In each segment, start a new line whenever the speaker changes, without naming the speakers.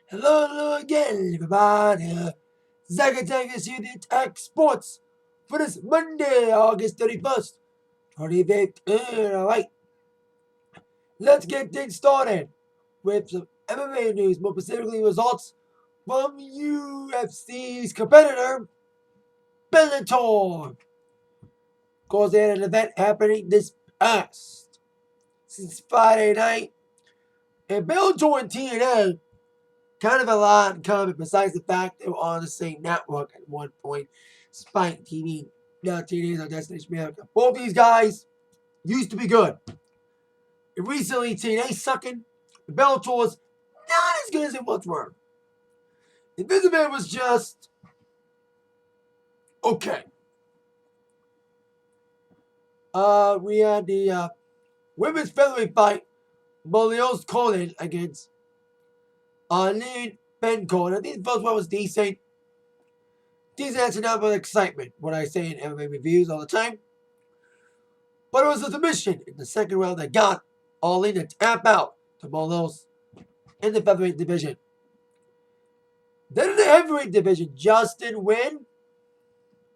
Hello again, everybody. Zaga is here, the Atak Sportz, for this Monday, August 31st, 2015. Alright, let's get things started with some MMA news, more specifically results from UFC's competitor, Bellator. Of course, they had an event happening this past since Friday night, and Bellator and TNA kind of a lot in common besides the fact they were on the same network at one point. Spike TV, now TNA on Destination America. Both these guys used to be good. And recently, TNA sucking. The Bellator's not as good as it once were. And this event was just okay. We had the women's featherweight fight, Molios Colin against Arlene Ben Conan. I think the first one was decent. Decent enough of excitement, what I say in MMA reviews all the time. But it was a submission in the second round that got Arlene to tap out to Molios in the featherweight division. Then in the heavyweight division, Justin Wynn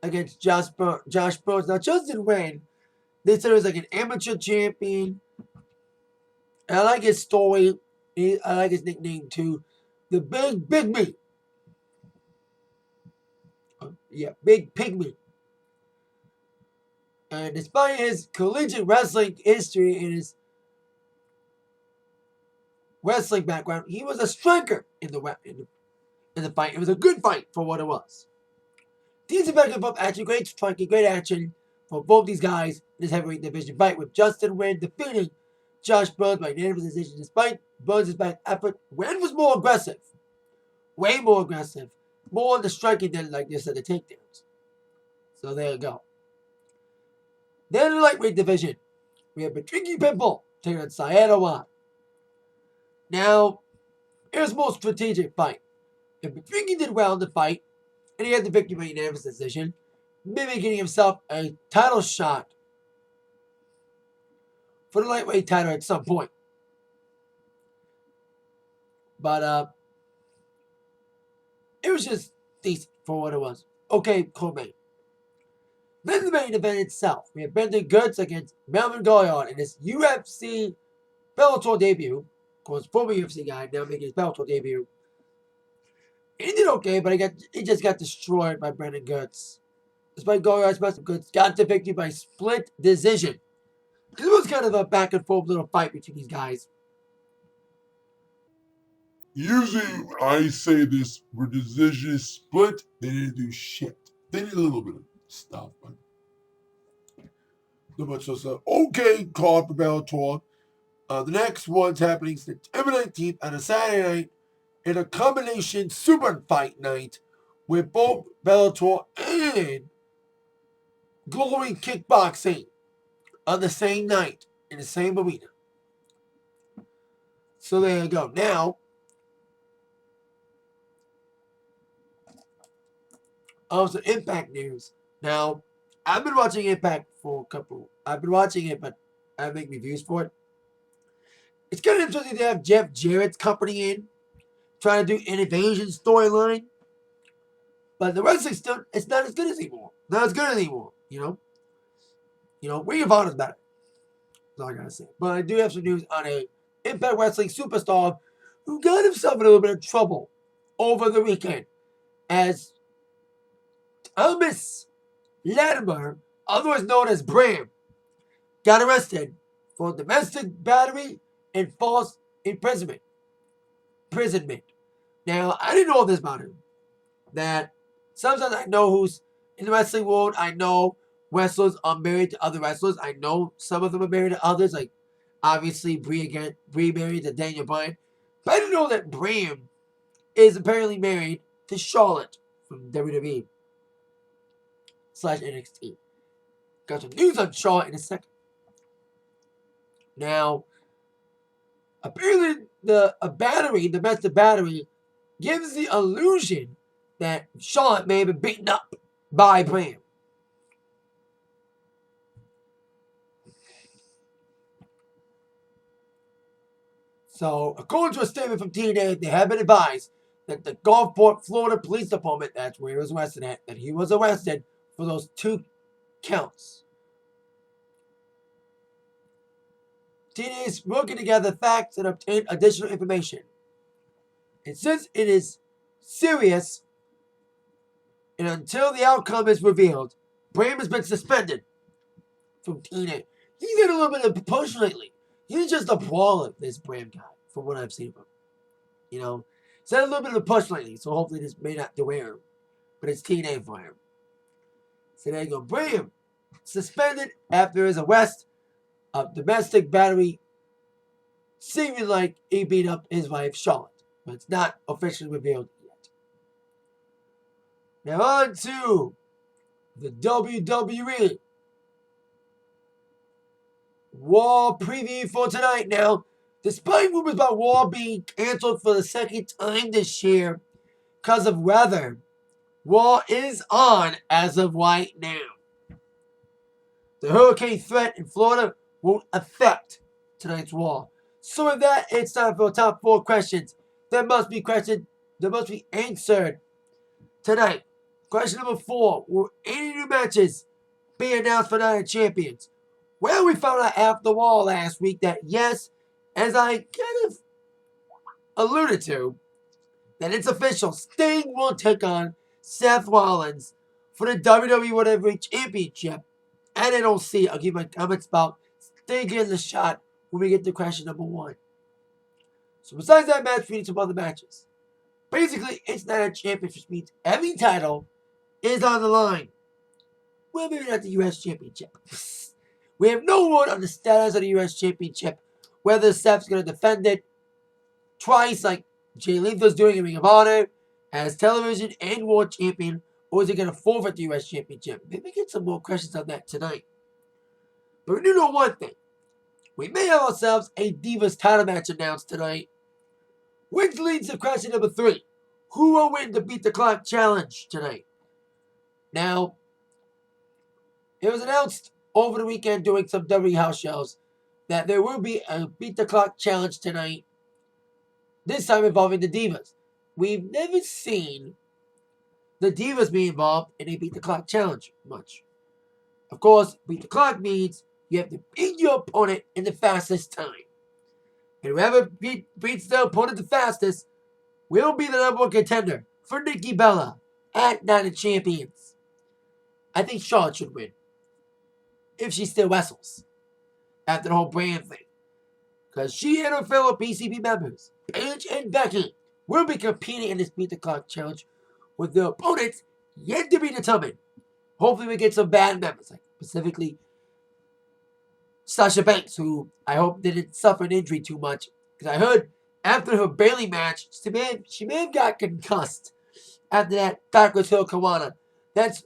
against Josh Burns. Now, Justin Wynn, they said he was like an amateur champion. And I like his story. I like his nickname too. The Big Pygmy. Big Pygmy. And despite his collegiate wrestling history and his wrestling background, he was a striker in the fight. It was a good fight for what it was. Decent back and forth action, great striking, great action for both these guys in this heavyweight division fight, with Justin Wynn defeating Josh Burns by unanimous decision. Despite Burns' back effort, Wynn was more aggressive. Way more aggressive. More on the striking than, like this, at the takedowns. So there you go. Then in the lightweight division, we have Patricky Pitbull taking on Sayed One. Now, it was a more strategic fight. And Patricky did well in the fight, and he had the victory by unanimous decision, mimicking himself a title shot for the lightweight title at some point. But it was just decent for what it was. Okay, cool, mate. Then the main event itself, we have Brendan Goetz against Melvin Goyard in his UFC Bellator debut. Of course, former UFC guy, now making his Bellator debut. He did okay, but he just got destroyed by Brendan Goetz. Despite Goyard's best, Goetz got the victory by split decision. It was kind of a back and forth little fight between these guys.
Usually, I say this where the decision is split, they didn't do shit. They did a little bit of stuff, but not much. So, okay, card for Bellator. The next one's happening September 19th on a Saturday night in a combination super fight night with both Bellator and Glory Kickboxing on the same night in the same arena. So there you go. Now, some Impact news. Now, I've been watching Impact for a couple. I've been watching it, but I make reviews for it. It's kind of interesting to have Jeff Jarrett's company in, trying to do an invasion storyline. But the wrestling still, it's not as good as anymore. Not as good anymore, Ring of Honor's better. That's all I gotta say. But I do have some news on a Impact Wrestling superstar who got himself in a little bit of trouble over the weekend, as Thomas Latimer, otherwise known as Bram, got arrested for domestic battery and false imprisonment. Now, I didn't know this about him. That sometimes I know who's in the wrestling world. I know wrestlers are married to other wrestlers. I know some of them are married to others. Like, obviously, Brie married to Daniel Bryan. But I didn't know that Bram is apparently married to Charlotte from WWE / NXT. Got some news on Charlotte in a second. Now, apparently the domestic battery, gives the illusion that Charlotte may have been beaten up by Bram. So, according to a statement from TNA, they have been advised that the Gulfport, Florida Police Department, that's where he was arrested at, that he was arrested for those 2 counts. TNA is working together facts and obtain additional information. And since it is serious, and until the outcome is revealed, Bram has been suspended from TNA. He's had a little bit of push lately. He's just a brawler, this Bram guy, from what I've seen of him. You know, he's had a little bit of a push lately, so hopefully this may not derail him. But it's TNA for him. So there you go. Bram suspended after his arrest of domestic battery, seeming like he beat up his wife, Charlotte. But it's not officially revealed yet. Now on to the WWE Raw preview for tonight. Now, despite rumors about Raw being canceled for the 2nd time this year because of weather, Raw is on as of right now. The hurricane threat in Florida won't affect tonight's Raw. So with that, it's time for top 4 questions that must be answered tonight. Question number 4: will any new matches be announced for Night of Champions? Well, we found out after Raw last week that yes, as I kind of alluded to, that it's official. Sting will take on Seth Rollins for the WWE World Heavyweight Championship. And I don't see, I'll give my comments about Sting getting the shot when we get to question number 1. So besides that match, we need some other matches. Basically, it's not a championship, which means every title is on the line. Well, maybe not the U.S. Championship. We have no word on the status of the U.S. Championship, whether Seth's going to defend it twice like Jay Lethal's doing in Ring of Honor as television and world champion, or is he going to forfeit the U.S. Championship? Maybe get some more questions on that tonight. But we do know one thing. We may have ourselves a Divas title match announced tonight, which leads to question number 3. Who will win the Beat the Clock Challenge tonight? Now, it was announced over the weekend doing some WWE house shows that there will be a Beat the Clock Challenge tonight, this time involving the Divas. We've never seen the Divas be involved in a Beat the Clock Challenge much. Of course, Beat the Clock means you have to beat your opponent in the fastest time. And whoever beats their opponent the fastest will be the number 1 contender for Nikki Bella at Night of Champions. I think Charlotte should win, if she still wrestles after the whole brand thing. Because she and her fellow PCB members, Paige and Becky, will be competing in this Beat the Clock Challenge with their opponents yet to be determined. Hopefully we get some bad members, like specifically Sasha Banks, who I hope didn't suffer an injury too much. Because I heard after her Bayley match, she may have got concussed after that backwards heel Kawana. That's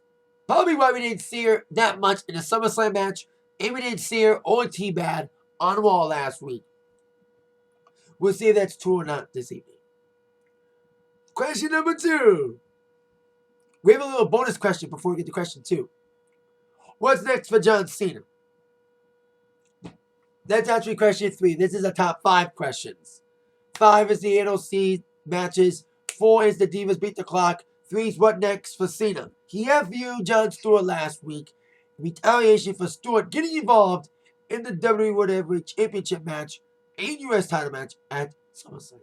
probably why we didn't see her that much in the SummerSlam match, and we didn't see her or T-Bad on Raw last week. We'll see if that's true or not this evening. Question number 2. We have a little bonus question before we get to question 2. What's next for John Cena? That's actually question 3. This is the top 5 questions. 5 is the NOC matches. 4 is the Divas Beat the Clock. 3 is what next for Cena. He FU'd Jon Stewart last week in retaliation for Stewart getting involved in the WWE World Heavyweight Championship match and U.S. title match at SummerSlam.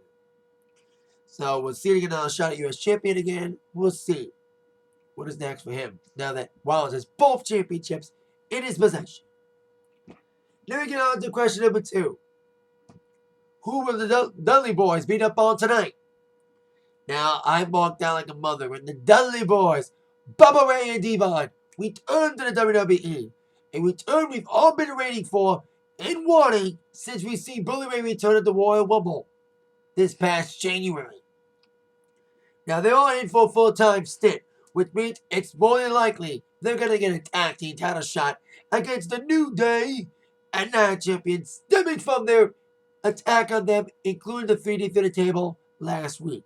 So we'll see him get another shot at U.S. champion again. We'll see what is next for him now that Rollins has both championships in his possession. Now we get on to question number 2. Who will the Dudley Boys beat up on tonight? Now, I walked down like a mother when the Dudley Boys, Bubba Ray and Devon, returned to the WWE. A return we've all been waiting for and wanting since we see Bully Ray return at the Royal Rumble this past January. Now, they're all in for a full-time stint, which means it's more than likely they're going to get a tag team title shot against the New Day and Night Champions stemming from their attack on them, including the 3D through the table last week.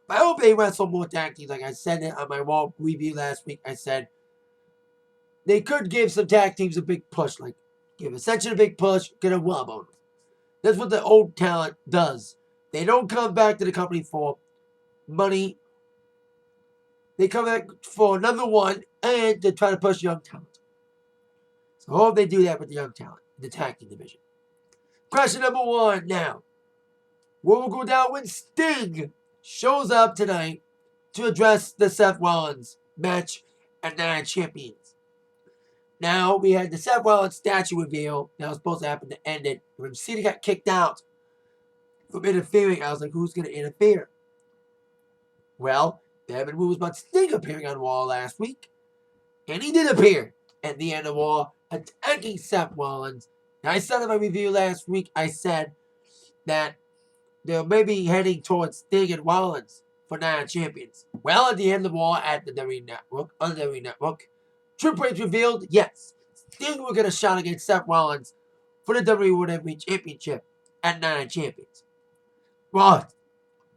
I hope they wrestle more tag teams. Like I said it on my Raw review last week, I said they could give some tag teams a big push, like give Ascension a big push, get a rub on them. That's what the old talent does. They don't come back to the company for money. They come back for another one and to try to push young talent. So I hope they do that with the young talent in the tag team division. Question number 1 now. What will go down when Sting shows up tonight to address the Seth Rollins match at Night of Champions? Now, we had the Seth Rollins statue reveal that was supposed to happen to end it. When Cena got kicked out from interfering, I was like, who's going to interfere? Well, there have been rumors about Sting appearing on Raw last week. And he did appear at the end of Raw, attacking Seth Rollins. Now, I said in my review last week, I said that they're maybe heading towards Sting and Rollins for Night of Champions. Well, at the end of Raw at the WWE Network, on the WWE Network, Triple H revealed, yes, Sting will get a shot against Seth Rollins for the WWE Championship at Night of Champions. Well,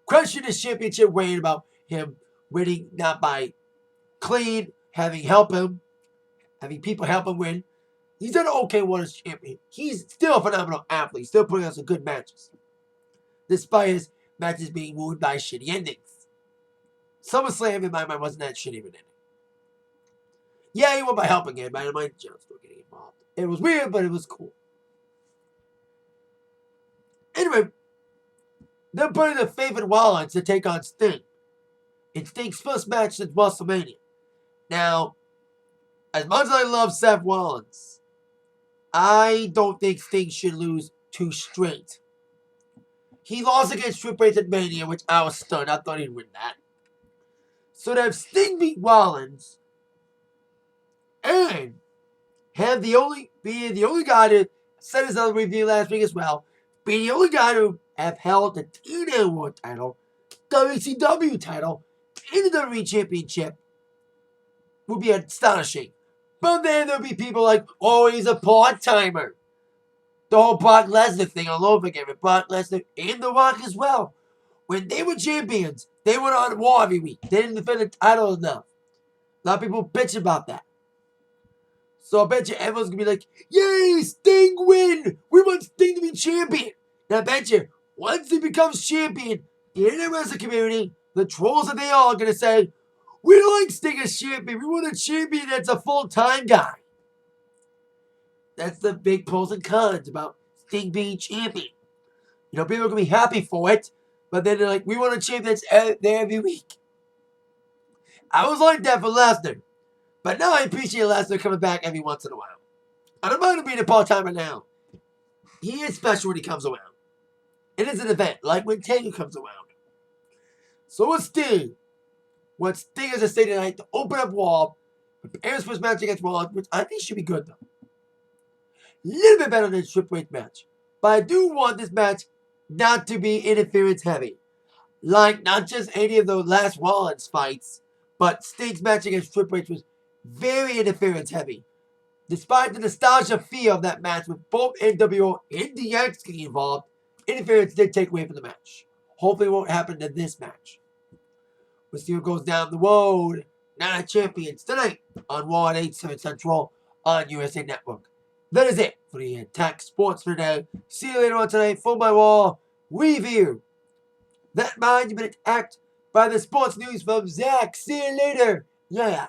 question his championship reign about him winning not by clean, having people help him win. He's done okay with his champion. He's still a phenomenal athlete, still putting on some good matches, despite his matches being ruined by shitty endings. SummerSlam, in my mind, wasn't that shitty of an ending. Yeah, he won by helping him, but I didn't mind John still getting involved. It was weird, but it was cool. Anyway, they're putting the favorite Rollins to take on Sting. It's Sting's first match since WrestleMania. Now, as much as I love Seth Rollins, I don't think Sting should lose 2 straight. He lost against Triple H at Mania, which I was stunned. I thought he'd win that. So to have Sting beat Rollins and have be the only guy to said his other review last week as well, be the only guy to have held the TNA World title, WCW title, and the WWE Championship would be astonishing. But then there'll be people like, oh, he's a part-timer. The whole Brock Lesnar thing all over again with Brock Lesnar and The Rock as well. When they were champions, they went on Raw every week. They didn't defend the title enough. A lot of people bitch about that. So I bet you everyone's going to be like, yay, Sting win! We want Sting to be champion! And I bet you, once he becomes champion, in the wrestling community, the trolls that they all are going to say, we don't like Sting as champion. We want a champion that's a full-time guy. That's the big pros and cons about Sting being champion. You know, people are going to be happy for it, but then they're like, we want a champion that's there every week. I was like that for Lesnar, but now I appreciate Lesnar coming back every once in a while. I don't mind him being a part-timer now. He is special when he comes around. It is an event, like when Taker comes around. So with Sting, what Sting has to say tonight to open up Raw, prepare his first match against Raw, which I think should be good though. A little bit better than the Triple H match. But I do want this match not to be interference heavy. Like not just any of the last Rollins fights, but Sting's match against Triple H was very interference heavy. Despite the nostalgia feel of that match with both NWO and DX getting involved, interference did take away from the match. Hopefully it won't happen to this match. We'll see what goes down the road. Night of Champions tonight on Raw at 8, 7 Central on USA Network. That is it for the Atak Sportz for today. See you later on tonight for my Raw review. That mind, you've been attacked by the sports news from Zach. See you later. Yeah.